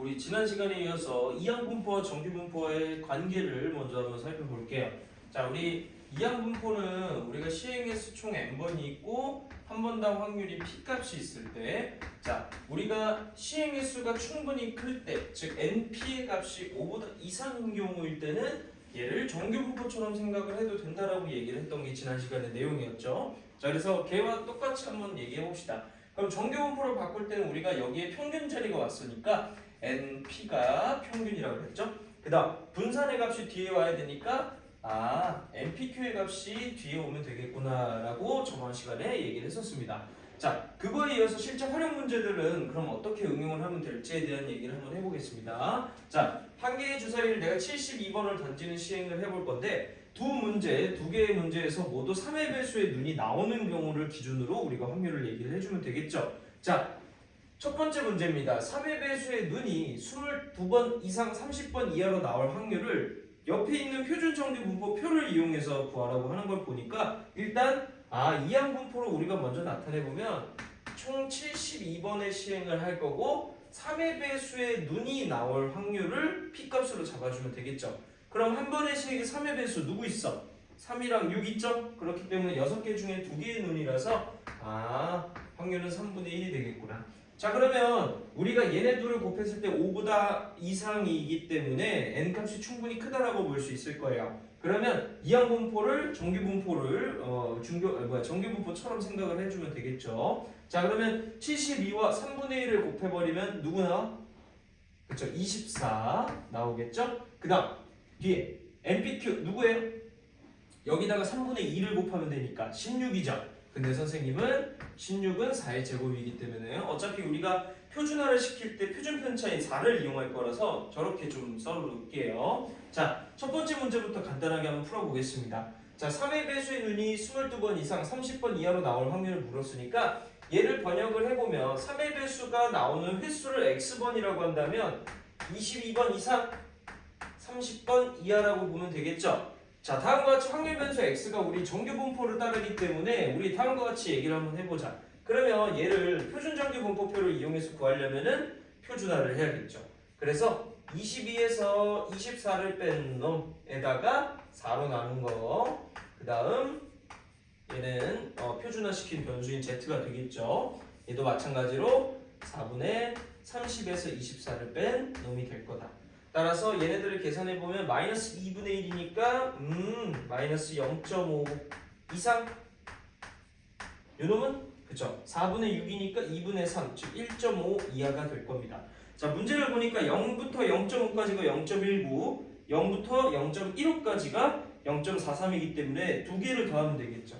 우리 지난 시간에 이어서 이항분포와 정규분포의 관계를 먼저 한번 살펴볼게요. 자, 우리 이항분포는 우리가 시행횟수 총 n번이 있고 한 번당 확률이 p값이 있을 때, 자, 우리가 시행횟수가 충분히 클 때, 즉 np의 값이 5보다 이상인 경우일 때는 얘를 정규분포처럼 생각을 해도 된다라고 얘기를 했던 게 지난 시간의 내용이었죠. 자, 그래서 걔와 똑같이 한번 얘기해 봅시다. 그럼 정규분포를 바꿀 때는 우리가 여기에 평균 자리가 왔으니까 np가 평균이라고 했죠. 그 다음 분산의 값이 뒤에 와야 되니까 npq의 값이 뒤에 오면 되겠구나 라고 저번 시간에 얘기를 했었습니다. 자, 그거에 이어서 실제 활용 문제들은 그럼 어떻게 응용을 하면 될지에 대한 얘기를 한번 해보겠습니다. 자, 한 개의 주사위를 내가 72번을 던지는 시행을 해볼 건데 두 개의 문제에서 모두 3의 배수의 눈이 나오는 경우를 기준으로 우리가 확률을 얘기를 해주면 되겠죠. 자, 첫 번째 문제입니다. 3의 배수의 눈이 22번 이상 30번 이하로 나올 확률을 옆에 있는 표준 정규분포 표를 이용해서 구하라고 하는 걸 보니까 일단 이항분포를 우리가 먼저 나타내보면 총 72번의 시행을 할 거고 3의 배수의 눈이 나올 확률을 p값으로 잡아주면 되겠죠. 그럼 한 번의 시행에 3의 배수 누구 있어? 3이랑 6 있죠? 그렇기 때문에 6개 중에 2개의 눈이라서 확률은 3분의 1이 되겠구나. 자, 그러면 우리가 얘네 둘을 곱했을 때 5보다 이상이기 때문에 n값이 충분히 크다라고 볼 수 있을 거예요. 그러면 이항분포를 정규분포처럼 생각을 해주면 되겠죠. 자, 그러면 72와 3분의 1을 곱해버리면 누구 나와? 그쵸, 24 나오겠죠? 그 다음 뒤에 npq 누구예요? 여기다가 3분의 2를 곱하면 되니까 16이죠. 근데 선생님은 16은 4의 제곱이기 때문에 어차피 우리가 표준화를 시킬 때 표준 편차인 4를 이용할 거라서 저렇게 좀 써놓을게요. 자, 첫 번째 문제부터 간단하게 한번 풀어보겠습니다. 자, 3의 배수의 눈이 22번 이상 30번 이하로 나올 확률을 물었으니까 얘를 번역을 해보면 3의 배수가 나오는 횟수를 x번이라고 한다면 22번 이상 30번 이하라고 보면 되겠죠. 자, 다음과 같이 확률 변수 x가 우리 정규분포를 따르기 때문에 우리 다음과 같이 얘기를 한번 해보자. 그러면 얘를 표준 정규분포표를 이용해서 구하려면은 표준화를 해야겠죠. 그래서 22에서 24를 뺀 놈에다가 4로 나눈 거, 그 다음 얘는 표준화시킨 변수인 z가 되겠죠. 얘도 마찬가지로 4분의 30에서 24를 뺀 놈이 될 거다. 따라서 얘네들을 계산해보면 마이너스 2분의 1이니까 마이너스 0.5 이상 요놈은 그쵸 4분의 6이니까 2분의 3 즉 1.5 이하가 될 겁니다. 자, 문제를 보니까 0부터 0.5까지가 0.19 0부터 0.15까지가 0.43이기 때문에 두 개를 더하면 되겠죠.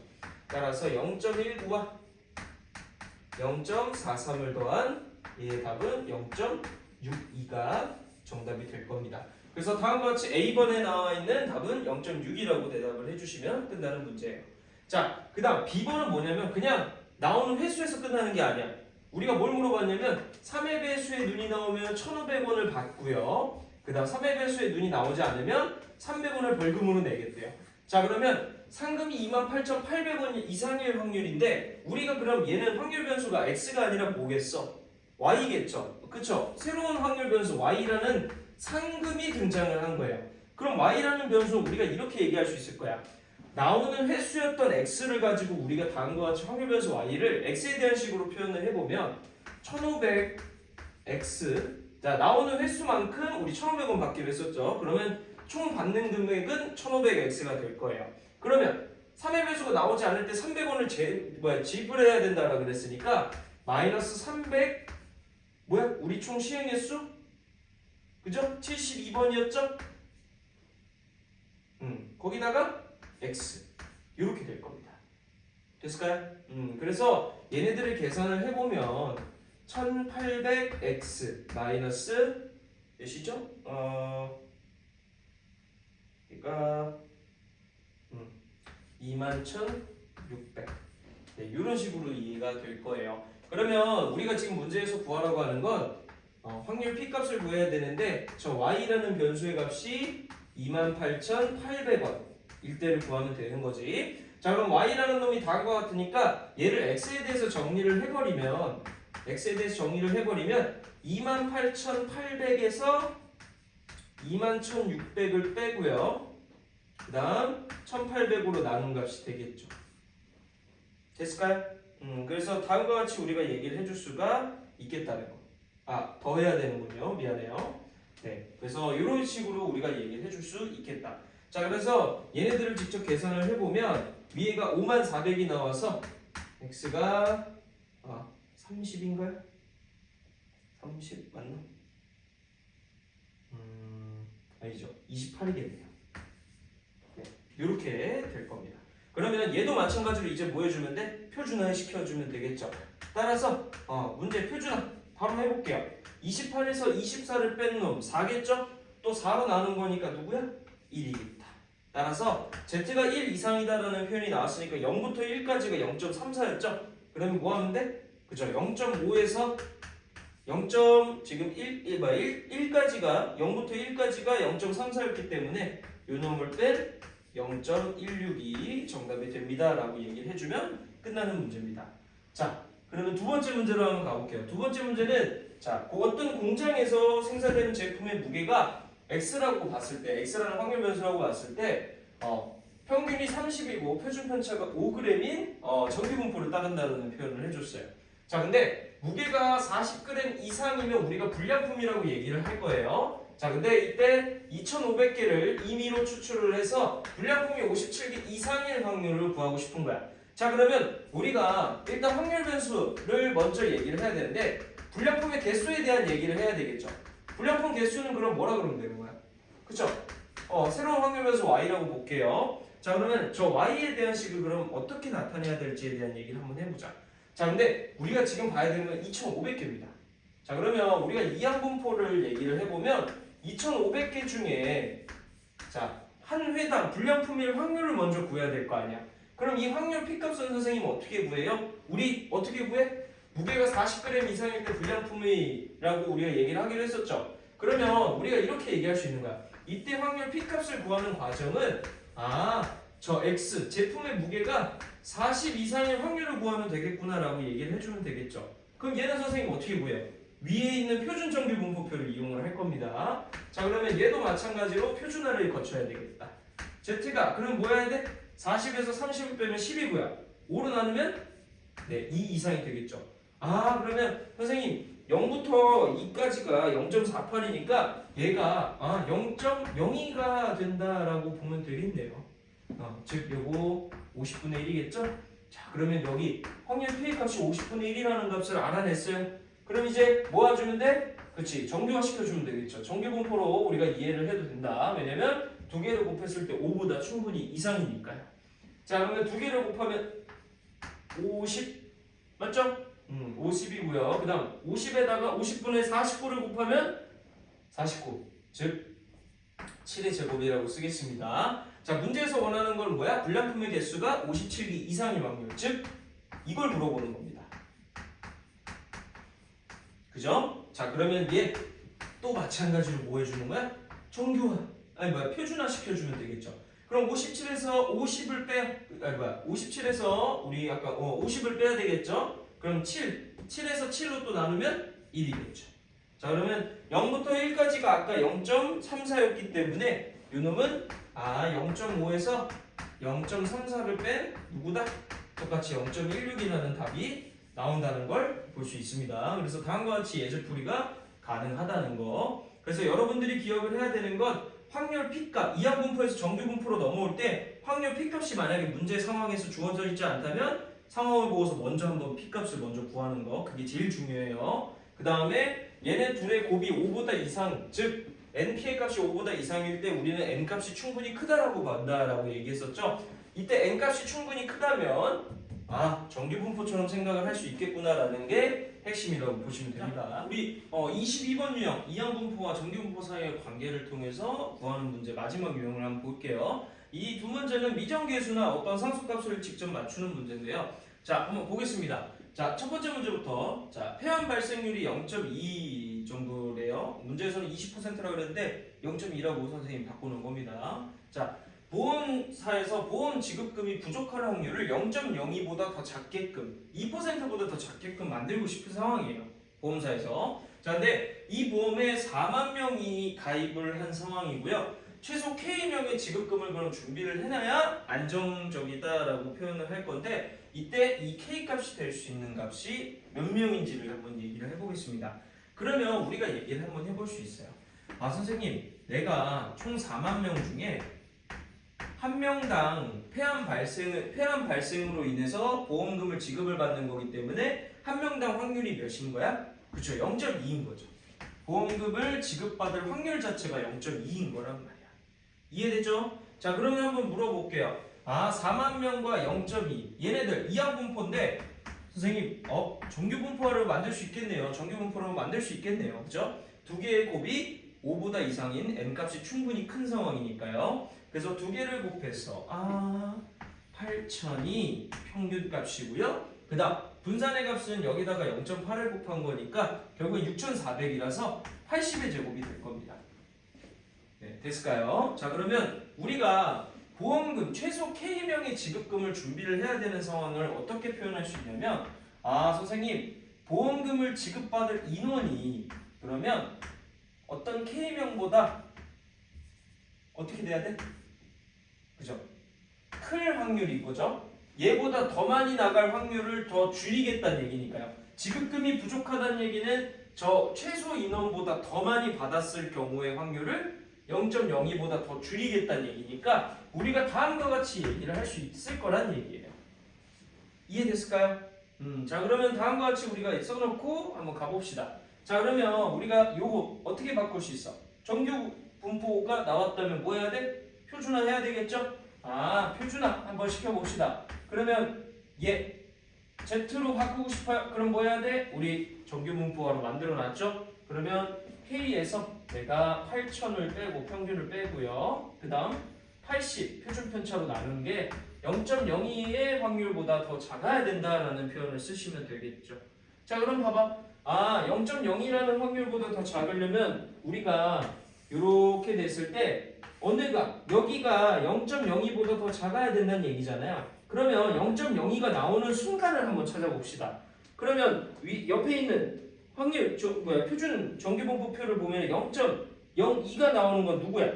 따라서 0.19와 0.43을 더한 얘의 답은 0.62가 정답이 될 겁니다. 그래서 다음과 같이 A번에 나와 있는 답은 0.6이라고 대답을 해주시면 끝나는 문제예요. 자, 그 다음 B번은 뭐냐면 그냥 나오는 횟수에서 끝나는 게 아니야. 우리가 뭘 물어봤냐면 3의 배수의 눈이 나오면 1,500원을 받고요. 그 다음 3의 배수의 눈이 나오지 않으면 300원을 벌금으로 내겠대요. 자, 그러면 상금이 28,800원 이상일 확률인데 우리가 그럼 얘는 확률 변수가 x가 아니라 뭐겠어? y겠죠. 그쵸? 새로운 확률 변수 y라는 상금이 등장을 한 거예요. 그럼 y라는 변수는 우리가 이렇게 얘기할 수 있을 거야. 나오는 횟수였던 x를 가지고 우리가 다음과 같이 확률 변수 y를 x에 대한 식으로 표현을 해보면 1500x 자, 나오는 횟수만큼 우리 1500원 받기로 했었죠. 그러면 총 받는 금액은 1500x가 될 거예요. 그러면 3의 배수가 나오지 않을 때 300원을 지불해야 된다라고 그랬으니까 마이너스 300 우리 총 시행횟수? 그죠? 72번이었죠? 거기다가 x 이렇게 될 겁니다. 됐을까요? 그래서 얘네들을 계산을 해보면 1800x 마이너스 몇이죠? 그러니까 21,600 네, 이런 식으로 이해가 될 거예요. 그러면 우리가 지금 문제에서 구하라고 하는 건 확률 p값을 구해야 되는데 저 y라는 변수의 값이 28,800원 일 때를 구하면 되는 거지. 자, 그럼 y라는 놈이 다음과 같으니까 얘를 x에 대해서 정리를 해버리면 28,800에서 21,600을 빼고요. 그 다음 1,800으로 나눈 값이 되겠죠. 됐을까요? 그래서 다음과 같이 우리가 얘기를 해줄 수가 있겠다는 거. 아, 더 해야 되는군요. 미안해요. 네, 그래서 이런 식으로 우리가 얘기를 해줄 수 있겠다. 자, 그래서 얘네들을 직접 계산을 해보면 위에가 54,400이 나와서 x가 30인가요? 30 맞나? 아니죠. 28이겠네요. 네, 이렇게 될 겁니다. 그러면 얘도 마찬가지로 이제 뭐 해주면 돼? 표준화 시켜주면 되겠죠. 따라서 문제 표준화 바로 해볼게요. 28에서 24를 뺀 놈 4겠죠? 또 4로 나눈 거니까 누구야? 1이겠다. 따라서 z가 1 이상이다라는 표현이 나왔으니까 0부터 1까지가 0.34였죠? 그러면 뭐 하면 돼? 그죠? 0.5에서 0. 지금 1까지가 0부터 1까지가 0.34였기 때문에 이 놈을 뺀 0.162 정답이 됩니다 라고 얘기를 해주면 끝나는 문제입니다. 자, 그러면 두 번째 문제로 한번 가볼게요. 두 번째 문제는 자, 어떤 공장에서 생산되는 제품의 무게가 X라고 봤을 때, X라는 확률 변수라고 봤을 때 평균이 30이고 표준 편차가 5g인 정규 분포를 따른다는 표현을 해줬어요. 자, 근데 무게가 40g 이상이면 우리가 불량품이라고 얘기를 할 거예요. 자, 근데 이때 2,500개를 임의로 추출을 해서 불량품이 57개 이상일 확률을 구하고 싶은 거야. 자, 그러면 우리가 일단 확률 변수를 먼저 얘기를 해야 되는데 불량품의 개수에 대한 얘기를 해야 되겠죠. 불량품 개수는 그럼 뭐라 그러면 되는 거야? 그쵸? 새로운 확률 변수 y라고 볼게요. 자, 그러면 저 y에 대한 식을 그럼 어떻게 나타내야 될지에 대한 얘기를 한번 해보자. 자, 근데 우리가 지금 봐야 되는 건 2,500개입니다. 자, 그러면 우리가 이항 분포를 얘기를 해보면 2,500개 중에 자, 한 회당 불량품일 확률을 먼저 구해야 될 거 아니야. 그럼 이 확률 P값은 선생님은 어떻게 구해요? 우리 어떻게 구해? 무게가 40g 이상일 때 불량품이라고 우리가 얘기를 하기로 했었죠. 그러면 우리가 이렇게 얘기할 수 있는 거야. 이때 확률 P값을 구하는 과정은 저 X 제품의 무게가 40 이상일 확률을 구하면 되겠구나 라고 얘기를 해주면 되겠죠. 그럼 얘는 선생님 어떻게 구해요? 위에 있는 표준 정규 분포표를 이용을 할 겁니다. 자, 그러면 얘도 마찬가지로 표준화를 거쳐야 되겠다. Z가 그럼 뭐 해야 돼? 40에서 30을 빼면 10이고요. 5로 나누면 2 이상이 되겠죠. 그러면 선생님 0부터 2까지가 0.48이니까 얘가 0.02가 된다라고 보면 되겠네요. 즉 요거 50분의 1이겠죠? 자, 그러면 여기 확률 P 값이 50분의 1이라는 값을 알아냈어요. 그럼 이제 모아주면 돼? 그치, 정규화 시켜주면 되겠죠. 정규 분포로 우리가 이해를 해도 된다. 왜냐면 두 개를 곱했을 때 5보다 충분히 이상이니까요. 자, 그러면 두 개를 곱하면 50 맞죠? 50이고요. 그 다음 50에다가 50분의 49를 곱하면 49, 즉 7의 제곱이라고 쓰겠습니다. 자, 문제에서 원하는 건 뭐야? 불량품의 개수가 57개 이상일 확률, 즉 이걸 물어보는 겁니다. 그죠? 자, 그러면 얘 또 마찬가지로 뭐 해주는 거야? 정규화, 표준화 시켜주면 되겠죠. 그럼 57에서 50을 빼야, 57에서 우리 아까 50을 빼야 되겠죠? 그럼 7에서 7로 또 나누면 1이겠죠. 자, 그러면 0부터 1까지가 아까 0.34였기 때문에 요 놈은 0.5에서 0.34를 뺀 누구다? 똑같이 0.16이라는 답이 나온다는 걸 볼 수 있습니다. 그래서 다음과 같이 예제풀이가 가능하다는 거. 그래서 여러분들이 기억을 해야 되는 건 확률 P값, 이항 분포에서 정규 분포로 넘어올 때 확률 P값이 만약에 문제 상황에서 주어져 있지 않다면 상황을 보고서 먼저 한번 P값을 먼저 구하는 거, 그게 제일 중요해요. 그 다음에 얘네 둘의 곱이 5보다 이상, 즉 NP의 값이 5보다 이상일 때 우리는 N값이 충분히 크다라고 본다라고 얘기했었죠. 이때 N값이 충분히 크다면 정규 분포처럼 생각을 할 수 있겠구나라는 게 핵심이라고 보시면 됩니다. 우리 22번 유형, 이항 분포와 정규 분포 사이의 관계를 통해서 구하는 문제 마지막 유형을 한번 볼게요. 이 두 문제는 미정계수나 어떤 상수값을 직접 맞추는 문제인데요. 자, 한번 보겠습니다. 자, 첫 번째 문제부터. 자, 폐암 발생률이 0.2 정도래요. 문제에서는 20%라고 그랬는데 0.2라고 선생님이 바꾸는 겁니다. 자, 보험사에서 보험 지급금이 부족할 확률을 0.02보다 더 작게끔, 2%보다 더 작게끔 만들고 싶은 상황이에요. 보험사에서. 자, 근데 이 보험에 4만 명이 가입을 한 상황이고요. 최소 K명의 지급금을 그럼 준비를 해놔야 안정적이다라고 표현을 할 건데 이때 이 K값이 될 수 있는 값이 몇 명인지를 한번 얘기를 해보겠습니다. 그러면 우리가 얘기를 한번 해볼 수 있어요. 아 선생님, 내가 총 4만 명 중에 한 명당 폐암 발생으로 인해서 보험금을 지급을 받는 거기 때문에 한 명당 확률이 몇인 거야? 그렇죠, 0.2인 거죠. 보험금을 지급받을 확률 자체가 0.2인 거란 말이야. 이해되죠? 자, 그러면 한번 물어볼게요. 아, 4만 명과 0.2 얘네들 이항분포인데 선생님, 정규분포를 만들 수 있겠네요. 정규분포로 만들 수 있겠네요. 그죠? 두 개의 곱이 5보다 이상인 n값이 충분히 큰 상황이니까요. 그래서 두 개를 곱해서 8,000이 평균값이고요. 그 다음 분산의 값은 여기다가 0.8을 곱한 거니까 결국 6,400이라서 80의 제곱이 될 겁니다. 네, 됐을까요? 자, 그러면 우리가 보험금 최소 K명의 지급금을 준비를 해야 되는 상황을 어떻게 표현할 수 있냐면 선생님, 보험금을 지급받을 인원이 그러면 어떤 K명보다 어떻게 돼야 돼? 그죠? 클 확률이 거죠? 얘보다 더 많이 나갈 확률을 더 줄이겠다는 얘기니까요. 지급금이 부족하다는 얘기는 저 최소 인원보다 더 많이 받았을 경우의 확률을 0.02보다 더 줄이겠다는 얘기니까 우리가 다음과 같이 얘기를 할 수 있을 거란 얘기예요. 이해됐을까요? 자, 그러면 다음과 같이 우리가 써놓고 한번 가봅시다. 자, 그러면 우리가 요거 어떻게 바꿀 수 있어? 정규 분포가 나왔다면 뭐 해야 돼? 표준화 해야 되겠죠? 표준화 한번 시켜봅시다. 그러면 얘 Z로 바꾸고 싶어요? 그럼 뭐 해야 돼? 우리 정규 분포로 만들어놨죠? 그러면 K에서 내가 8,000을 빼고 평균을 빼고요. 그 다음 80 표준 편차로 나누는 게 0.02의 확률보다 더 작아야 된다라는 표현을 쓰시면 되겠죠. 자, 그럼 봐봐. 0.02라는 확률보다 더 작으려면 우리가 이렇게 됐을 때 여기가 0.02보다 더 작아야 된다는 얘기잖아요. 그러면 0.02가 나오는 순간을 한번 찾아봅시다. 그러면 옆에 있는 확률 표준 정규분포표를 보면 0.02가 나오는 건 누구야?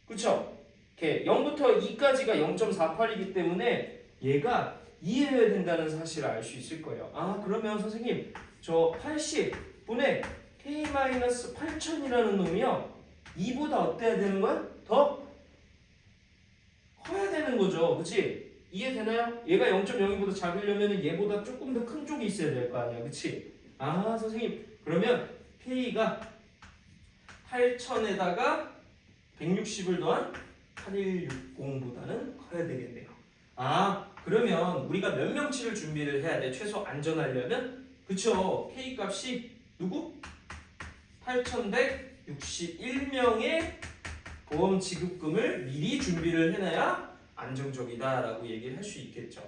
그쵸? 0부터 2까지가 0.48이기 때문에 얘가 이해해야 된다는 사실을 알 수 있을 거예요. 그러면 선생님, 저 80분의 K-8000이라는 놈이요 2보다 어때야 되는 거야? 더 커야 되는 거죠. 그치? 이해되나요? 얘가 0.02보다 작으려면 얘보다 조금 더 큰 쪽이 있어야 될 거 아니야. 그치? 선생님, 그러면 K가 8,000에다가 160을 더한 8160보다는 커야 되겠네요. 그러면 우리가 몇 명치를 준비를 해야 돼? 최소 안전하려면? 그쵸? K 값이 누구? 8,161명의 보험 지급금을 미리 준비를 해놔야 안정적이다라고 얘기를 할 수 있겠죠.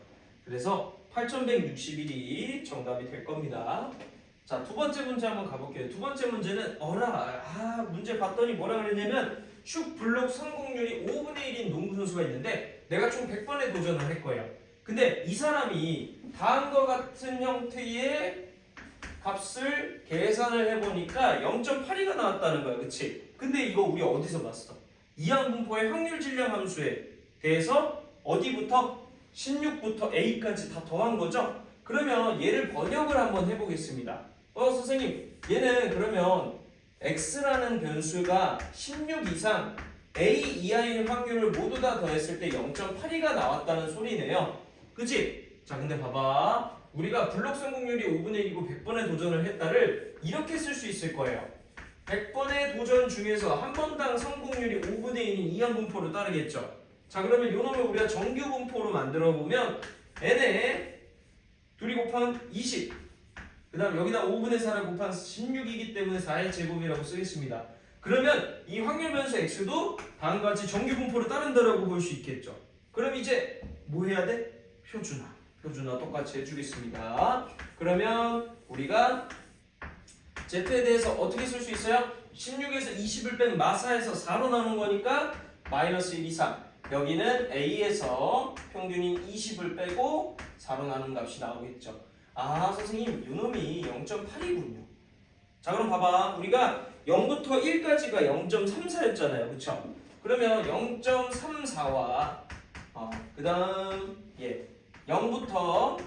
그래서 8,161이 정답이 될 겁니다. 자, 두 번째 문제 한번 가볼게요. 두 번째 문제는 문제 봤더니 뭐라 그랬냐면 슉 블록 성공률이 5분의 1인 농구 선수가 있는데 내가 총 100번에 도전을 할 거예요. 근데 이 사람이 다음과 같은 형태의 값을 계산을 해보니까 0.82가 나왔다는 거야. 그치? 근데 이거 우리 어디서 봤어? 이항분포의 확률 질량 함수에 대해서 어디부터? 16부터 A까지 다 더한 거죠? 그러면 얘를 번역을 한번 해보겠습니다. 선생님, 얘는 그러면 X라는 변수가 16 이상 A 이하인 확률을 모두 다 더했을 때 0.82가 나왔다는 소리네요. 그치? 자, 근데 봐봐. 우리가 블록 성공률이 5분의 1이고 100번의 도전을 했다를 이렇게 쓸 수 있을 거예요. 100번의 도전 중에서 한 번당 성공률이 5분의 1인 이항분포를 따르겠죠. 자, 그러면 요 놈을 우리가 정규분포로 만들어 보면 n에 2이 곱한 20, 그 다음 여기다 5분의 4를 곱한 16이기 때문에 4의 제곱이라고 쓰겠습니다. 그러면 이 확률 변수 x도 다음과 같이 정규분포를 따른다라고 볼 수 있겠죠. 그럼 이제 뭐 해야 돼? 표준화 똑같이 해주겠습니다. 그러면 우리가 z에 대해서 어떻게 쓸 수 있어요? 16에서 20을 뺀 마사에서 4로 나눈 거니까 마이너스 1 이상. 여기는 A에서 평균인 20을 빼고 4로 나눈 값이 나오겠죠. 선생님, 이놈이 0.8이군요. 자, 그럼 봐봐. 우리가 0부터 1까지가 0.34였잖아요. 그쵸? 그러면 0.34와 그 다음 0부터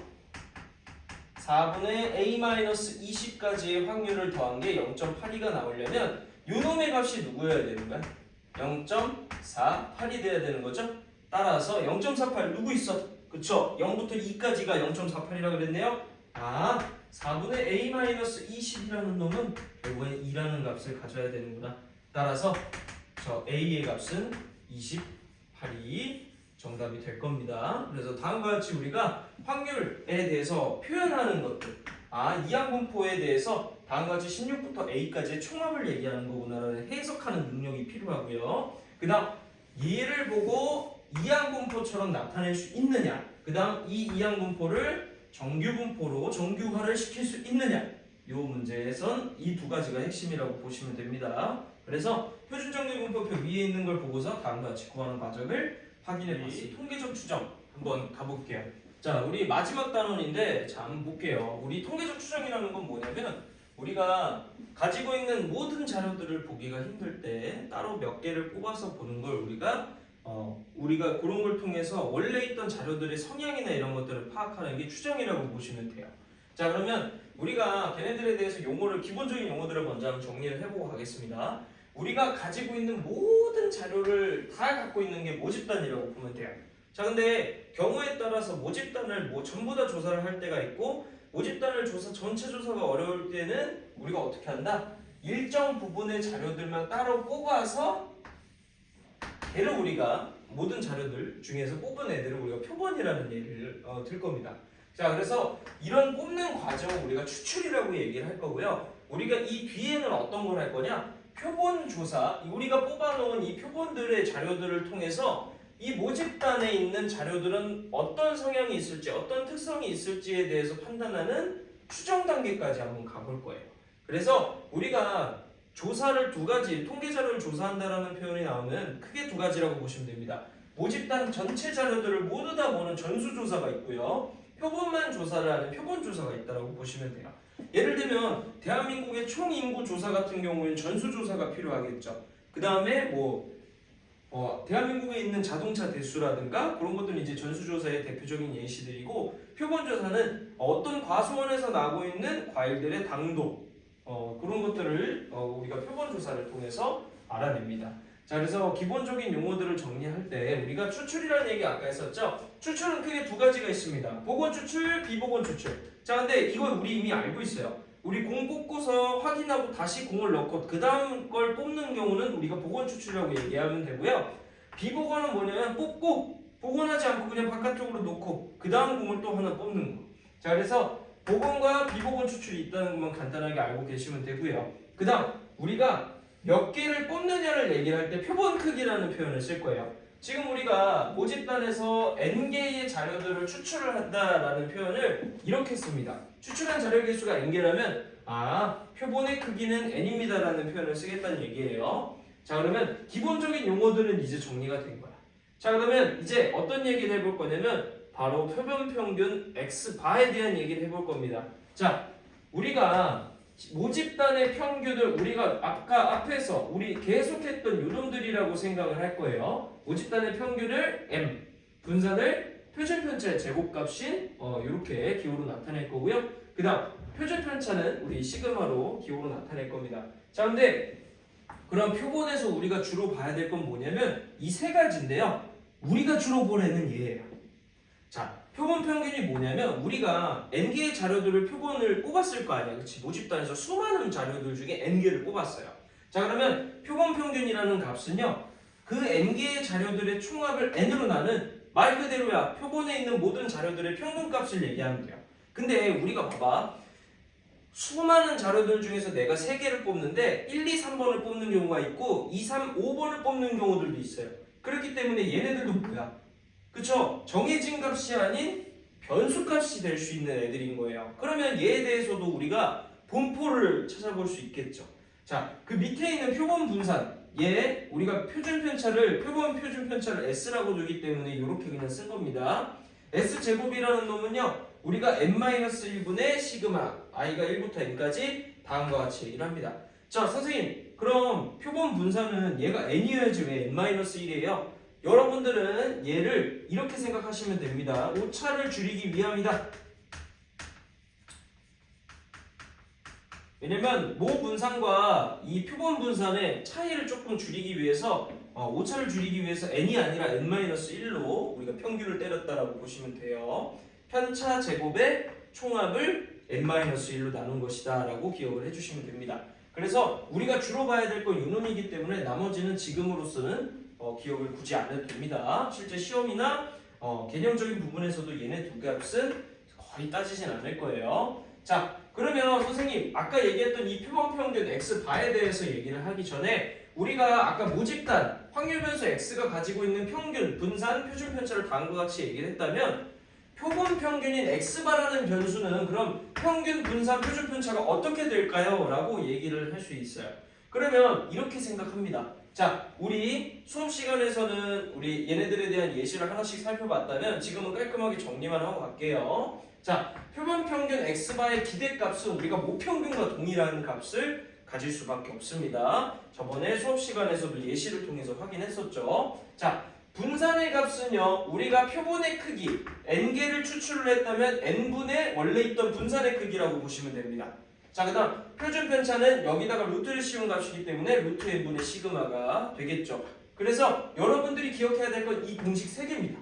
4분의 a-20까지의 확률을 더한 게 0.82가 나오려면 요놈의 값이 누구여야 되는 거야? 0.48이 돼야 되는 거죠? 따라서 0.48 누구 있어? 그쵸? 0부터 2까지가 0.48이라고 그랬네요. 4분의 a-20이라는 놈은 결국엔 2라는 값을 가져야 되는구나. 따라서 저 a의 값은 28이 정답이 될 겁니다. 그래서 다음과 같이 우리가 확률에 대해서 표현하는 것들, 이항분포에 대해서 다음과 같이 16부터 a까지의 총합을 얘기하는 거구나라는 해석하는 능력이 필요하고요. 그 다음 얘를 보고 이항분포처럼 나타낼 수 있느냐, 그 다음 이 이항분포를 정규분포로 정규화를 시킬 수 있느냐, 이 문제에선 이 두 가지가 핵심이라고 보시면 됩니다. 그래서 표준정규분포표 위에 있는 걸 보고서 다음과 같이 구하는 과정을 확인해 봤습니다. 통계적 추정 한번 가볼게요. 자, 우리 마지막 단원인데 자, 한번 볼게요. 우리 통계적 추정이라는 건 뭐냐면 우리가 가지고 있는 모든 자료들을 보기가 힘들 때 따로 몇 개를 뽑아서 보는 걸 우리가 그런 걸 통해서 원래 있던 자료들의 성향이나 이런 것들을 파악하는 게 추정이라고 보시면 돼요. 자, 그러면 우리가 걔네들에 대해서 용어를, 기본적인 용어들을 먼저 한번 정리를 해보고 가겠습니다. 우리가 가지고 있는 모든 자료를 다 갖고 있는 게 모집단이라고 보면 돼요. 자, 근데 경우에 따라서 모집단을 전부 다 조사를 할 때가 있고, 모집단을 전체 조사가 어려울 때는 우리가 어떻게 한다? 일정 부분의 자료들만 따로 뽑아서 걔를 우리가 모든 자료들 중에서 뽑은 애들을 우리가 표본이라는 얘기를 들 겁니다. 자, 그래서 이런 뽑는 과정을 우리가 추출이라고 얘기를 할 거고요. 우리가 이 뒤에는 어떤 걸 할 거냐? 표본 조사, 우리가 뽑아놓은 이 표본들의 자료들을 통해서 이 모집단에 있는 자료들은 어떤 성향이 있을지, 어떤 특성이 있을지에 대해서 판단하는 추정 단계까지 한번 가볼 거예요. 그래서 우리가 조사를 두 가지, 통계 자료를 조사한다라는 표현이 나오면 크게 두 가지라고 보시면 됩니다. 모집단 전체 자료들을 모두 다 보는 전수조사가 있고요. 표본만 조사를 하는 표본조사가 있다고 보시면 돼요. 예를 들면 대한민국의 총인구 조사 같은 경우에는 전수조사가 필요하겠죠. 그 다음에 대한민국에 있는 자동차 대수라든가 그런 것들은 이제 전수조사의 대표적인 예시들이고, 표본조사는 어떤 과수원에서 나고 있는 과일들의 당도, 그런 것들을 우리가 표본조사를 통해서 알아냅니다. 자, 그래서 기본적인 용어들을 정리할 때 우리가 추출이라는 얘기 아까 했었죠. 추출은 크게 두 가지가 있습니다. 보건 추출, 비보건 추출. 자, 근데 이걸 우리 이미 알고 있어요. 우리 공 뽑고서 확인하고 다시 공을 넣고 그 다음 걸 뽑는 경우는 우리가 보건 추출이라고 얘기하면 되고요. 비보건은 뭐냐면 뽑고 보건하지 않고 그냥 바깥쪽으로 놓고 그 다음 공을 또 하나 뽑는 거. 자, 그래서 보건과 비보건 추출이 있다는 것만 간단하게 알고 계시면 되고요. 그 다음 우리가 몇 개를 뽑느냐를 얘기를 할 때 표본 크기라는 표현을 쓸 거예요. 지금 우리가 모집단에서 n개의 자료들을 추출을 한다라는 표현을 이렇게 씁니다. 추출한 자료 개수가 n개라면 표본의 크기는 n입니다라는 표현을 쓰겠다는 얘기예요. 자, 그러면 기본적인 용어들은 이제 정리가 된 거야. 자, 그러면 이제 어떤 얘기를 해볼 거냐면 바로 표본 평균 x바에 대한 얘기를 해볼 겁니다. 자, 우리가 모집단의 평균을 우리가 아까 앞에서 우리 계속했던 요놈들이라고 생각을 할 거예요. 모집단의 평균을 m, 분산을 표준편차의 제곱값인 이렇게 기호로 나타낼 거고요. 그 다음 표준편차는 우리 시그마로 기호로 나타낼 겁니다. 자, 근데 그럼 표본에서 우리가 주로 봐야 될 건 뭐냐면 이 세 가지인데요. 우리가 주로 볼 애는 얘예요. 자, 표본 평균이 뭐냐면 우리가 n개의 자료들을 표본을 뽑았을 거 아니야. 그치? 모집단에서 수많은 자료들 중에 n개를 뽑았어요. 자, 그러면 표본 평균이라는 값은요, 그 n개의 자료들의 총합을 n으로 나눈 말 그대로야 표본에 있는 모든 자료들의 평균값을 얘기하면 돼요. 근데 우리가 봐봐, 수많은 자료들 중에서 내가 3개를 뽑는데 1, 2, 3번을 뽑는 경우가 있고 2, 3, 5번을 뽑는 경우들도 있어요. 그렇기 때문에 얘네들도 뭐야? 그쵸? 정해진 값이 아닌 변수값이 될 수 있는 애들인 거예요. 그러면 얘에 대해서도 우리가 분포를 찾아볼 수 있겠죠. 자, 그 밑에 있는 표본 분산, 얘 우리가 표본 표준 편차를 S라고 두기 때문에 이렇게 그냥 쓴 겁니다. S제곱이라는 놈은요, 우리가 n-1분의 시그마 i가 1부터 n까지 다음과 같이 얘기를 합니다. 자, 선생님, 그럼 표본 분산은 얘가 n이어야지 왜 n-1이에요? 여러분들은 얘를 이렇게 생각하시면 됩니다. 오차를 줄이기 위함이다. 왜냐면 모 분산과 이 표본 분산의 차이를 조금 줄이기 위해서 오차를 줄이기 위해서 n이 아니라 n-1로 우리가 평균을 때렸다라고 보시면 돼요. 편차 제곱의 총합을 n-1로 나눈 것이다 라고 기억을 해주시면 됩니다. 그래서 우리가 주로 봐야 될 건 요놈이기 때문에 나머지는 지금으로서는 기억을 굳이 안 해도 됩니다. 실제 시험이나 개념적인 부분에서도 얘네 두 값은 거의 따지진 않을 거예요. 자, 그러면 선생님 아까 얘기했던 이 표본평균 x바에 대해서 얘기를 하기 전에 우리가 아까 모집단 확률 변수 x가 가지고 있는 평균, 분산, 표준 편차를 다음과 같이 얘기를 했다면 표본 평균인 x바라는 변수는 그럼 평균, 분산, 표준 편차가 어떻게 될까요? 라고 얘기를 할 수 있어요. 그러면 이렇게 생각합니다. 자, 우리 수업 시간에서는 우리 얘네들에 대한 예시를 하나씩 살펴봤다면 지금은 깔끔하게 정리만 하고 갈게요. 자, 표본 평균 x바의 기대값은 우리가 모평균과 동일한 값을 가질 수밖에 없습니다. 저번에 수업 시간에서도 예시를 통해서 확인했었죠. 자, 분산의 값은요, 우리가 표본의 크기 n개를 추출을 했다면 n분의 원래 있던 분산의 크기라고 보시면 됩니다. 자, 그 다음 표준 편차는 여기다가 루트를 씌운 값이기 때문에 루트 n분의 시그마가 되겠죠. 그래서 여러분들이 기억해야 될 건 이 공식 3개입니다.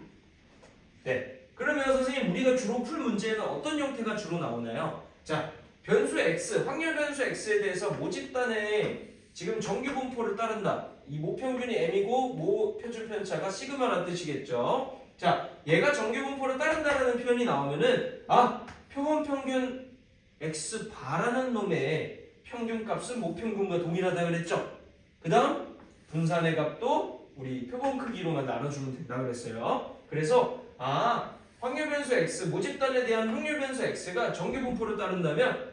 네. 그러면 선생님 우리가 주로 풀 문제에는 어떤 형태가 주로 나오나요? 자, 변수 x, 확률 변수 x에 대해서 모집단에 지금 정규 분포를 따른다. 이 모평균이 m이고 모 표준 편차가 시그마라는 뜻이겠죠. 자, 얘가 정규 분포를 따른다라는 표현이 나오면은 표본 평균 x 바라는 놈의 평균값은 모평균과 동일하다 그랬죠. 그 다음 분산의 값도 우리 표본 크기로만 나눠주면 된다 그랬어요. 그래서 확률 변수 x, 모집단에 대한 확률 변수 x가 정규 분포를 따른다면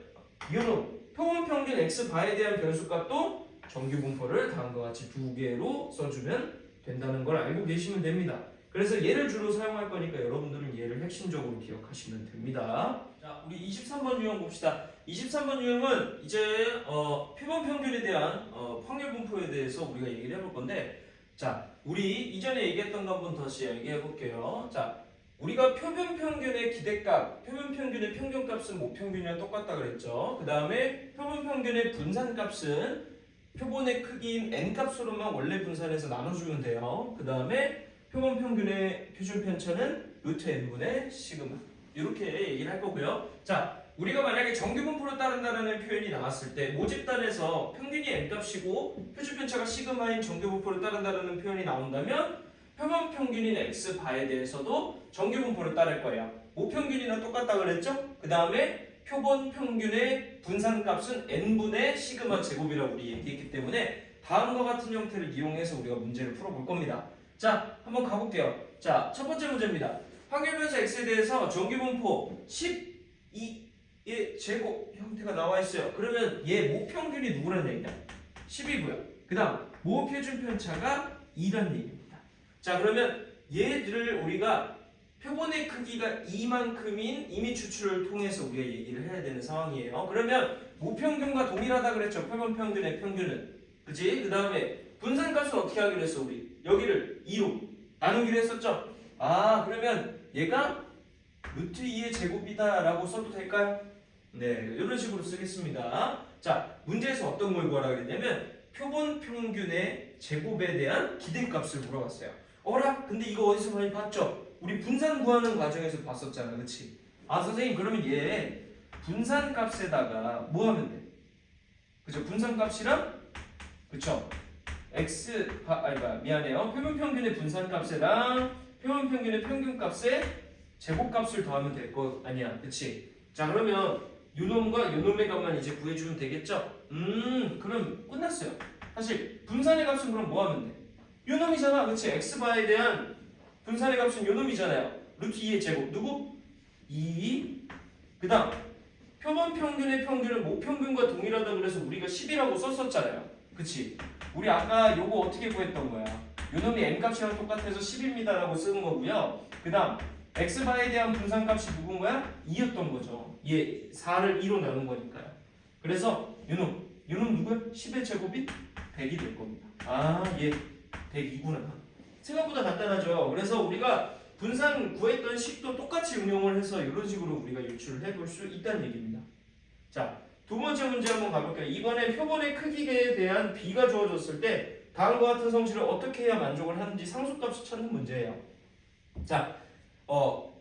이놈 표본 평균 x 바에 대한 변수값도 정규 분포를 다음과 같이 2개로 써주면 된다는 걸 알고 계시면 됩니다. 그래서 얘를 주로 사용할 거니까 여러분들은 얘를 핵심적으로 기억하시면 됩니다. 자, 우리 23번 유형 봅시다. 23번 유형은 이제 표본 평균에 대한 확률 분포에 대해서 우리가 얘기를 해볼 건데, 자, 우리 이전에 얘기했던 거 한번 다시 얘기해 볼게요. 자, 우리가 표본 평균의 기대값, 표본 평균의 평균값은 모평균이랑 똑같다 그랬죠. 그 다음에 표본 평균의 분산값은 표본의 크기인 n값으로만 원래 분산해서 나눠주면 돼요. 그 다음에 표본 평균의 표준 편차는 루트 n분의 시그마, 이렇게 얘기를 할 거고요. 자, 우리가 만약에 정규 분포를 따른다는 표현이 나왔을 때 모집단에서 평균이 n값이고 표준 편차가 시그마인 정규 분포를 따른다는 표현이 나온다면 표본 평균인 x바에 대해서도 정규 분포를 따를 거예요. 모평균이랑 똑같다 그랬죠? 그 다음에 표본 평균의 분산값은 n분의 시그마 제곱이라고 우리 얘기했기 때문에 다음과 같은 형태를 이용해서 우리가 문제를 풀어볼 겁니다. 자, 한번 가볼게요. 자, 첫 번째 문제입니다. 확률 변수 x에 대해서 정규 분포 12의 제곱 형태가 나와 있어요. 그러면 얘 모평균이 누구란 얘기냐? 10이고요. 그 다음 모표준 편차가 2란 얘기입니다. 자, 그러면 얘들을 우리가 표본의 크기가 2만큼인 임의 추출을 통해서 우리가 얘기를 해야 되는 상황이에요. 그러면 모평균과 동일하다 그랬죠. 표본 평균의 평균은. 그치? 그 다음에 분산값은 어떻게 하기로 했어 우리? 여기를 2로 나누기로 했었죠. 그러면 얘가 루트 2의 제곱이다 라고 써도 될까요? 네, 이런 식으로 쓰겠습니다. 자, 문제에서 어떤 걸 구하라 그랬냐면 표본 평균의 제곱에 대한 기대값을 물어봤어요. 근데 이거 어디서 많이 봤죠? 우리 분산 구하는 과정에서 봤었잖아, 그치? 선생님, 그러면 얘 분산값에다가 뭐 하면 돼? 그죠? 분산값이랑, 그쵸? 미안해요. 표본 평균의 분산값이랑 표본 평균의 평균값에 제곱값을 더하면 될 거 아니야, 그치? 자, 그러면 요놈과 요놈의 값만 이제 구해주면 되겠죠? 그럼 끝났어요. 사실 분산의 값은 그럼 뭐 하면 돼? 요놈이잖아, 그치? x바에 대한 분산의 값은 요놈이잖아요. 루트 2의 제곱 누구? 2. 그 다음 표본 평균의 평균은 모평균과 동일하다고 그래서 우리가 10이라고 썼었잖아요. 그치? 우리 아까 요거 어떻게 구했던 거야? 요놈이 n값이랑 똑같아서 10입니다 라고 쓰는 거고요. 그 다음 x바에 대한 분산값이 누군 거야? 2였던 거죠. 얘 4를 2로 나눈 거니까요. 그래서 요놈 누구야? 10의 제곱이 100이 될 겁니다. 아, 얘 102구나. 생각보다 간단하죠. 그래서 우리가 분산 구했던 식도 똑같이 응용을 해서 이런 식으로 우리가 유출을 해볼 수 있다는 얘기입니다. 자, 두 번째 문제 한번 가볼게요. 이번에 표본의 크기에 대한 b가 주어졌을 때 다음과 같은 성질을 어떻게 해야 만족을 하는지 상수값을 찾는 문제예요. 자,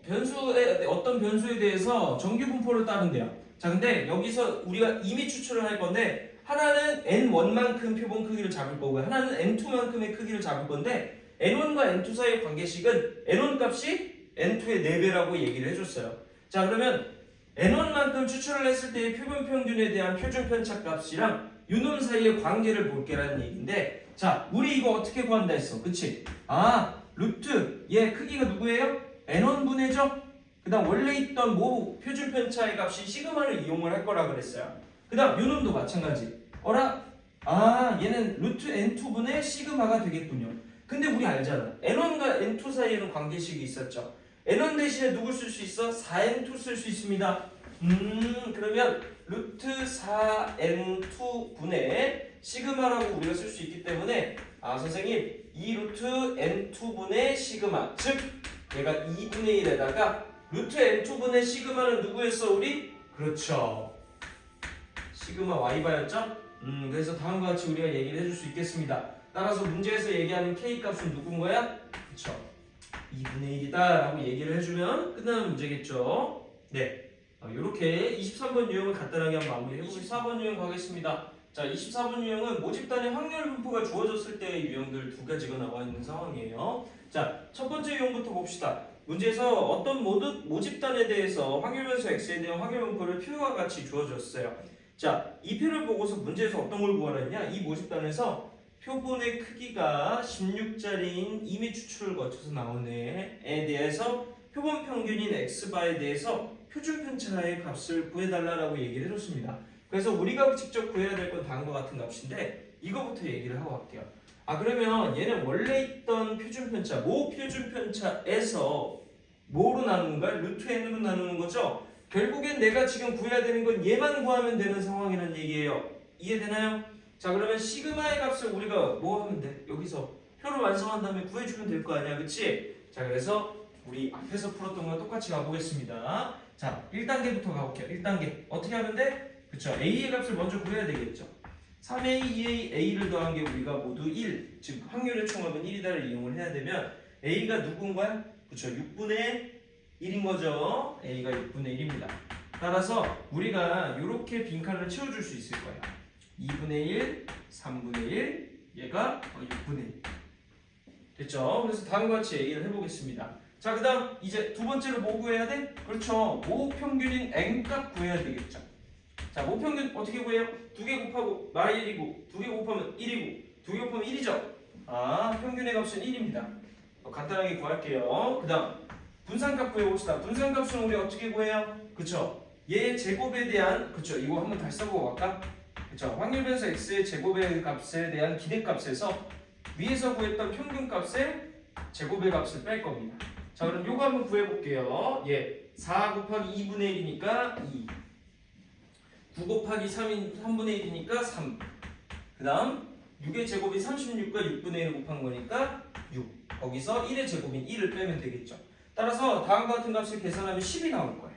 변수에 어떤 변수에 대해서 정규 분포를 따른대요. 자, 근데 여기서 우리가 이미 추출을 할 건데 하나는 n1만큼 표본 크기를 잡을 거고요. 하나는 n2만큼의 크기를 잡을 건데 n1과 n2 사이의 관계식은 n1 값이 n2의 4배라고 얘기를 해줬어요. 자, 그러면 n1만큼 추출을 했을 때의 표본 평균에 대한 표준 편차 값이랑 요놈 사이의 관계를 볼게라는 얘기인데, 자, 우리 이거 어떻게 구한다 했어? 그치? 아, 루트 얘 크기가 누구예요? n1분의죠? 그 다음 원래 있던 모 표준 편차의 값이 시그마를 이용을 할 거라 그랬어요. 그 다음 요놈도 마찬가지. 아, 얘는 루트 n2분의 시그마가 되겠군요. 근데 우리 알잖아. n1과 n2 사이에는 관계식이 있었죠. n1 대신에 누굴 쓸 수 있어? 4n2 쓸 수 있습니다. 그러면 루트 4n2 분의 시그마라고 우리가 쓸 수 있기 때문에 선생님 이 루트 n2분의 시그마, 즉 얘가 2분의 1에다가 루트 n2분의 시그마는 누구였어 우리? 그렇죠. 시그마 y바였죠? 그래서 다음과 같이 우리가 얘기를 해줄 수 있겠습니다. 따라서 문제에서 얘기하는 K값은 누군 거야? 그쵸. 2분의 1이다 라고 얘기를 해주면 끝나는 문제겠죠. 네. 이렇게 23번 유형을 간단하게 한번 마무리해보겠습니다. 24번 유형 가겠습니다. 자, 24번 유형은 모집단의 확률 분포가 주어졌을 때의 유형들 두 가지가 나와 있는 상황이에요. 자, 첫 번째 유형부터 봅시다. 문제에서 어떤 모집단에 대해서 확률 변수 x에 대한 확률 분포를 표와 같이 주어졌어요. 자, 이 표를 보고서 문제에서 어떤 걸 구하라 했냐? 이 모집단에서 표본의 크기가 16짜리인 이미 추출을 거쳐서 나온 애에 대해서 표본 평균인 x바에 대해서 표준 편차의 값을 구해달라고 얘기를 해줬습니다. 그래서 우리가 직접 구해야 될 건 다음과 같은 값인데 이거부터 얘기를 하고 갈게요. 그러면 얘는 원래 있던 표준 편차, 모 표준 편차에서 뭐로 나누는 거야? 루트 n으로 나누는 거죠? 결국엔 내가 지금 구해야 되는 건 얘만 구하면 되는 상황이라는 얘기예요. 이해되나요? 자, 그러면 시그마의 값을 우리가 뭐 하면 돼? 여기서 표를 완성한 다음에 구해주면 될 거 아니야, 그치? 자, 그래서 우리 앞에서 풀었던 거랑 똑같이 가보겠습니다. 자, 1단계부터 가볼게요. 1단계 어떻게 하면 돼? 그쵸, A의 값을 먼저 구해야 되겠죠. 3A, 2A, A를 더한 게 우리가 모두 1, 즉 확률의 총합은 1이다를 이용을 해야 되면 A가 누군 거야? 그쵸, 6분의 1인 거죠. A가 6분의 1입니다. 따라서 우리가 이렇게 빈칸을 채워줄 수 있을 거야. 2분의 1, 3분의 1, 얘가 6분의 1. 됐죠? 그래서 다음과 같이 A를 해보겠습니다. 자, 그 다음 이제 두 번째로 뭐 구해야 돼? 그렇죠. 모평균인 N값 구해야 되겠죠. 자, 모평균 어떻게 구해요? 2개 곱하고 -1이고 2개 곱하면 1이고 2개 곱하면 1이죠. 평균의 값은 1입니다. 간단하게 구할게요. 그 다음 분산값 구해봅시다. 분산값은 우리 어떻게 구해요? 그쵸? 얘의 제곱에 대한, 그쵸? 이거 한번 다시 써보고 갈까? 그쵸? 확률 변수 x의 제곱의 값에 대한 기대값에서 위에서 구했던 평균값의 제곱의 값을 뺄 겁니다. 자, 그럼 요거 한번 구해볼게요. 4 곱하기 2분의 1이니까 2, 9 곱하기 3분의 1이니까 3, 그 다음 6의 제곱이 36과 6분의 1을 곱한 거니까 6, 거기서 1의 제곱인 1을 빼면 되겠죠. 따라서 다음과 같은 값을 계산하면 10이 나올 거예요.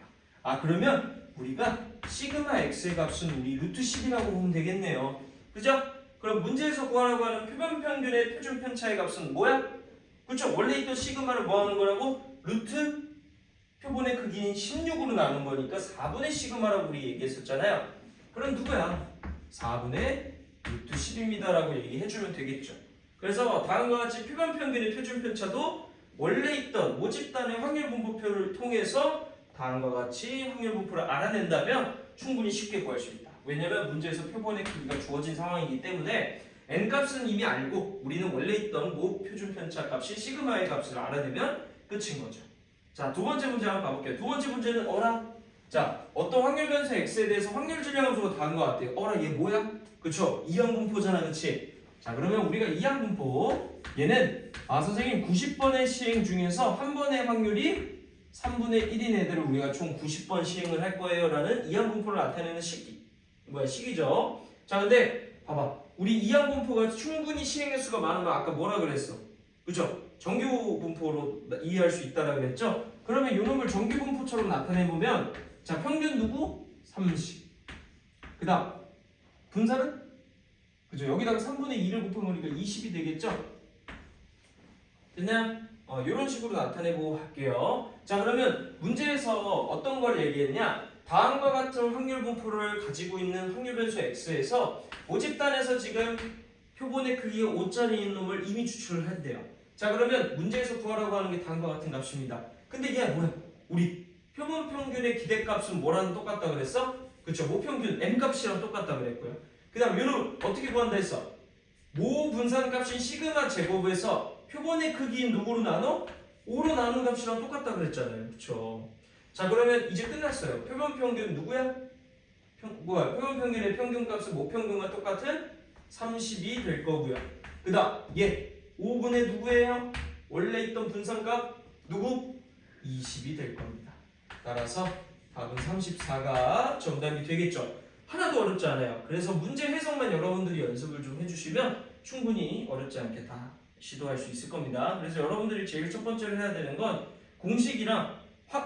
그러면 우리가 시그마 x의 값은 우리 루트 10이라고 보면 되겠네요. 그죠? 그럼 문제에서 구하라고 하는 표본 평균의 표준 편차의 값은 뭐야? 그렇죠? 원래 있던 시그마를 뭐 하는 거라고? 루트 표본의 크기인 16으로 나눈 거니까 4분의 시그마라고 우리 얘기했었잖아요. 그럼 누구야? 4분의 루트 10입니다 라고 얘기해주면 되겠죠. 그래서 다음과 같이 표본 평균의 표준 편차도 원래 있던 모집단의 확률 분포표를 통해서 다음과 같이 확률 분포를 알아낸다면 충분히 쉽게 구할 수 있다. 왜냐면 문제에서 표본의 크기가 주어진 상황이기 때문에 n값은 이미 알고 우리는 원래 있던 모 표준 편차 값이 시그마의 값을 알아내면 끝인 거죠. 자, 두 번째 문제 한번 가볼게요. 두 번째 문제는 자, 어떤 확률 변수 x에 대해서 확률 질량함수가 다음과 같대요. 얘 뭐야? 그쵸? 이항 분포잖아, 그치? 자, 그러면 우리가 이항 분포, 얘는 선생님 90번의 시행 중에서 한 번의 확률이 3분의 1인 애들을 우리가 총 90번 시행을 할 거예요 라는 이항 분포를 나타내는 식이 식이죠. 자, 근데 봐봐. 우리 이항 분포가 충분히 시행 횟수가 많으면 아까 뭐라 그랬어? 그죠? 정규 분포로 이해할 수 있다라고 그랬죠? 그러면 요놈을 정규 분포처럼 나타내 보면 자, 평균 누구? 30. 그다음 분산은 그죠? 여기다가 3분의 2를 곱해보니까 20이 되겠죠? 됐냐? 이런 식으로 나타내고 할게요. 자, 그러면 문제에서 어떤 걸 얘기했냐? 다음과 같은 확률 분포를 가지고 있는 확률 변수 x에서 모집단에서 지금 표본의 크기가 5짜리 있는 놈을 이미 추출을 한대요. 자, 그러면 문제에서 구하라고 하는 게 다음과 같은 값입니다. 근데 얘 뭐야? 우리 표본 평균의 기대값은 뭐랑 똑같다 그랬어? 그쵸? 모평균 m값이랑 똑같다 그랬고요. 그 다음 얘는 어떻게 구한다 했어? 모 분산값인 시그마 제곱에서 표본의 크기인 누구로 나눠? 5로 나누는 값이랑 똑같다 그랬잖아요. 그쵸? 자, 그러면 이제 끝났어요. 표본 평균 누구야? 표본 평균의 평균값은 모평균과 똑같은 30이 될 거고요. 그 다음 얘 5분의 누구예요? 원래 있던 분산값 누구? 20이 될 겁니다. 따라서 답은 34가 정답이 되겠죠. 하나도 어렵지 않아요. 그래서 문제 해석만 여러분들이 연습을 좀 해주시면 충분히 어렵지 않게 다 시도할 수 있을 겁니다. 그래서 여러분들이 제일 첫 번째로 해야 되는 건 공식이랑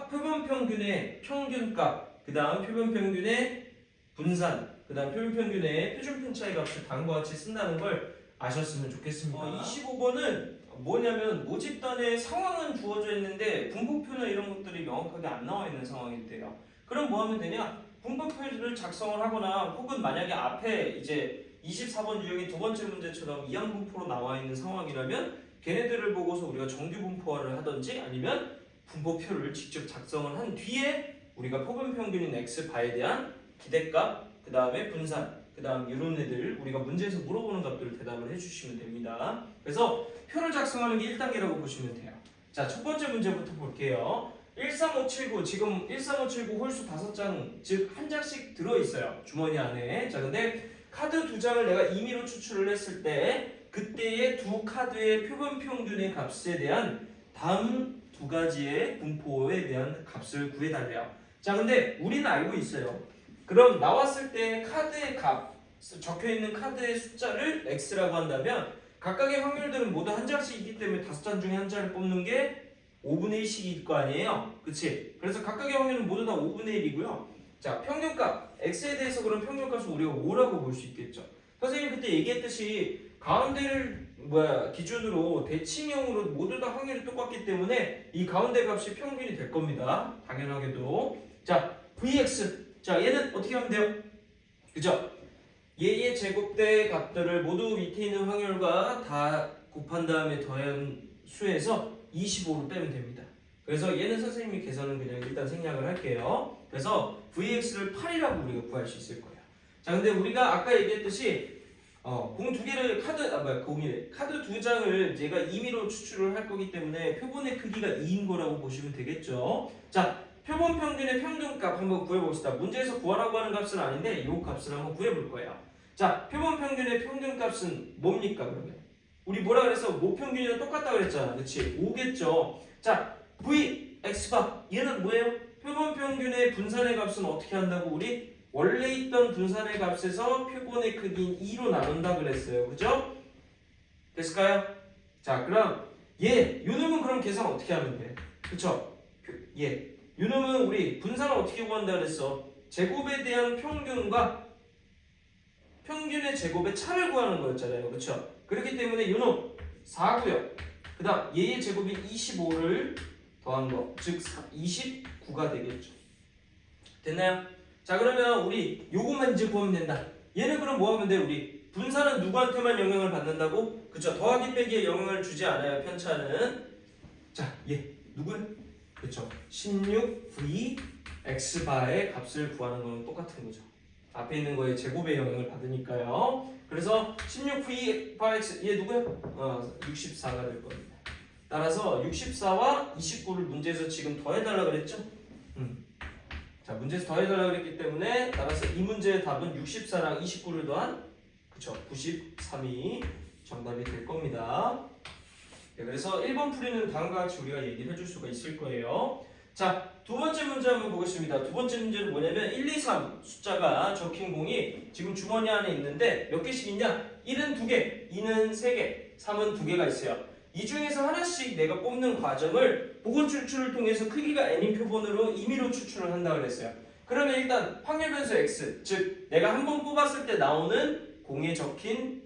표본 평균의 평균값, 그 다음 표본 평균의 분산, 그 다음 표본 평균의 표준 편차의 값을 다음과 같이 쓴다는 걸 아셨으면 좋겠습니다. 25번은 뭐냐면 모집단에 상황은 주어져 있는데 분포표나 이런 것들이 명확하게 안 나와 있는 상황인데요. 그럼 뭐 하면 되냐? 분포표를 작성을 하거나 혹은 만약에 앞에 이제 24번 유형의 두 번째 문제처럼 이항 분포로 나와 있는 상황이라면 걔네들을 보고서 우리가 정규 분포화를 하든지 아니면 분포표를 직접 작성을 한 뒤에 우리가 표본 평균인 x바에 대한 기대값, 그 다음에 분산, 그 다음 이런 애들 우리가 문제에서 물어보는 값들을 대답을 해주시면 됩니다. 그래서 표를 작성하는 게 1단계라고 보시면 돼요. 자, 첫 번째 문제부터 볼게요. 13579 지금 13579 홀수 5장 즉 한 장씩 들어있어요. 주머니 안에. 자, 근데 카드 2장을 내가 임의로 추출을 했을 때 그때의 두 카드의 표본 평균의 값에 대한 다음 두 가지의 분포에 대한 값을 구해달래요. 자, 근데 우리는 알고 있어요. 그럼 나왔을 때 카드의 값, 적혀있는 카드의 숫자를 x라고 한다면 각각의 확률들은 모두 한 장씩 있기 때문에 5장 중에 한 장을 뽑는 게 5분의 1씩일 거 아니에요? 그치? 그래서 각각의 확률은 모두 다 5분의 1이고요. 자, 평균값, x에 대해서 그럼 평균값을 우리가 5라고 볼 수 있겠죠. 선생님이 그때 얘기했듯이 가운데를 기준으로 대칭형으로 모두 다 확률이 똑같기 때문에 이 가운데 값이 평균이 될 겁니다. 당연하게도. 자, vx. 자, 얘는 어떻게 하면 돼요? 그죠? 얘의 제곱대 값들을 모두 밑에 있는 확률과 다 곱한 다음에 더한 수에서 25로 빼면 됩니다. 그래서 얘는 선생님이 계산은 그냥 일단 생략을 할게요. 그래서 vx를 8이라고 우리가 구할 수 있을 거예요. 자, 근데 우리가 아까 얘기했듯이 공 두 개를 카드 두 장을 얘가 임의로 추출을 할 거기 때문에 표본의 크기가 2인 거라고 보시면 되겠죠. 자, 표본 평균의 평균값 한번 구해봅시다. 문제에서 구하라고 하는 값은 아닌데 이 값을 한번 구해볼 거예요. 자, 표본 평균의 평균값은 뭡니까 그러면? 우리 뭐라 그랬어? 모평균이랑 똑같다 그랬잖아. 그치? 5겠죠. 자, v, x바 얘는 뭐예요? 표본 평균의 분산의 값은 어떻게 한다고 우리? 원래 있던 분산의 값에서 표본의 크기인 2로 나눈다 그랬어요. 그죠? 됐을까요? 자, 그럼 요놈은 그럼 계산 어떻게 하면 돼? 그쵸? 요놈은 우리 분산을 어떻게 구한다 그랬어? 제곱에 대한 평균과 평균의 제곱의 차를 구하는 거였잖아요. 그쵸? 그렇기 때문에 요놈 4고요. 그 다음 얘의 제곱이 25를 더한 거, 즉 29가 되겠죠. 됐나요? 자, 그러면 우리 요것만 이제 보면 된다. 얘는 그럼 뭐 하면 돼? 우리 분산은 누구한테만 영향을 받는다고? 그쵸? 더하기 빼기에 영향을 주지 않아요. 편차는. 자, 얘 누구야? 그쵸? 16v x바의 값을 구하는 거는 똑같은 거죠. 앞에 있는 거에 제곱의 영향을 받으니까요. 그래서 16v 바 x 얘 누구야? 64가 될 겁니다. 따라서 64와 29를 문제에서 지금 더해달라 그랬죠? 자, 문제에서 더해달라 그랬기 때문에 따라서 이 문제의 답은 64랑 29를 더한 그쵸? 93이 정답이 될 겁니다. 네, 그래서 1번 풀이는 다음과 같이 우리가 얘기를 해줄 수가 있을 거예요. 자, 두 번째 문제 한번 보겠습니다. 두 번째 문제는 뭐냐면 1, 2, 3 숫자가 적힌 공이 지금 주머니 안에 있는데 몇 개씩 있냐? 1은 2개, 2는 3개, 3은 2개가 있어요. 이 중에서 하나씩 내가 뽑는 과정을 보고 추출을 통해서 크기가 n인 표본으로 임의로 추출을 한다 그랬어요. 그러면 일단 확률 변수 x, 즉 내가 한 번 뽑았을 때 나오는 공에 적힌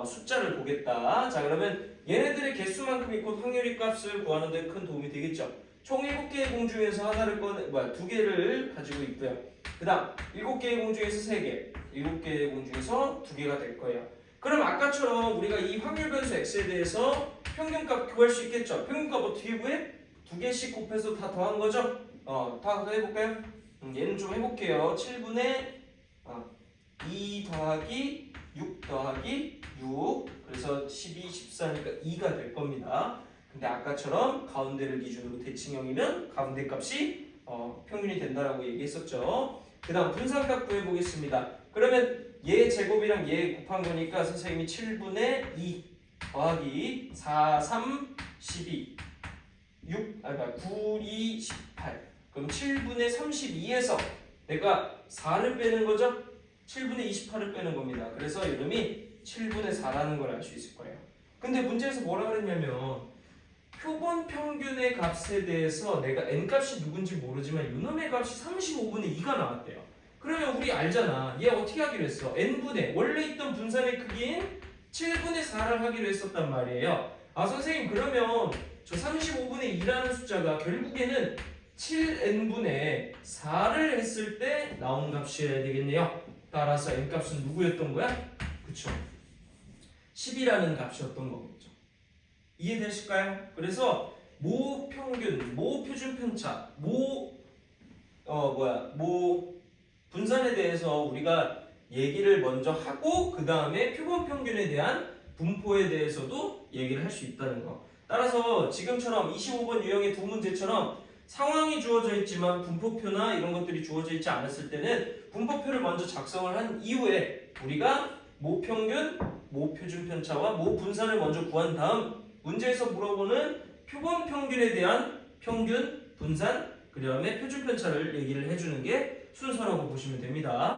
숫자를 보겠다. 자, 그러면 얘네들의 개수만큼이 곧 확률의 값을 구하는 데 큰 도움이 되겠죠. 총 7개의 공 중에서 하나를 2개를 가지고 있고요. 그 다음 7개의 공 중에서 3개, 7개의 공 중에서 2개가 될 거예요. 그럼 아까처럼 우리가 이 확률 변수 x에 대해서 평균값 구할 수 있겠죠. 평균값 어떻게 구해? 2개씩 곱해서 다 더한 거죠. 다 해볼까요? 얘는 좀 해볼게요. 7분의 2 더하기 6 더하기 6, 그래서 12, 14니까 2가 될 겁니다. 근데 아까처럼 가운데를 기준으로 대칭형이면 가운데 값이 평균이 된다라고 얘기했었죠. 그 다음 분산값 구해보겠습니다. 그러면 얘 제곱이랑 얘 곱한 거니까 선생님이 7분의 2 더하기 4, 3, 12 9, 2, 18 그럼 7분의 32에서 내가 4를 빼는 거죠? 7분의 28을 빼는 겁니다. 그래서 이름이 7분의 4라는 걸 알 수 있을 거예요. 근데 문제에서 뭐라 그랬냐면 표본 평균의 값에 대해서 내가 n값이 누군지 모르지만 이놈의 값이 35분의 2가 나왔대요. 그러면 우리 알잖아. 얘 어떻게 하기로 했어? n분의 원래 있던 분산의 크기인 7분의 4를 하기로 했었단 말이에요. 선생님 그러면 저 35분의 2라는 숫자가 결국에는 7n분의 4를 했을 때 나온 값이어야 되겠네요. 따라서 n값은 누구였던 거야? 그쵸? 10이라는 값이었던 거겠죠. 이해되실까요? 그래서 모 평균, 모 표준 편차, 모 분산에 대해서 우리가 얘기를 먼저 하고 그 다음에 표본 평균에 대한 분포에 대해서도 얘기를 할 수 있다는 거. 따라서 지금처럼 25번 유형의 두 문제처럼 상황이 주어져 있지만 분포표나 이런 것들이 주어져 있지 않았을 때는 분포표를 먼저 작성을 한 이후에 우리가 모 평균, 모 표준 편차와 모 분산을 먼저 구한 다음 문제에서 물어보는 표본 평균에 대한 평균, 분산, 그 다음에 표준 편차를 얘기를 해주는 게 순서라고 보시면 됩니다.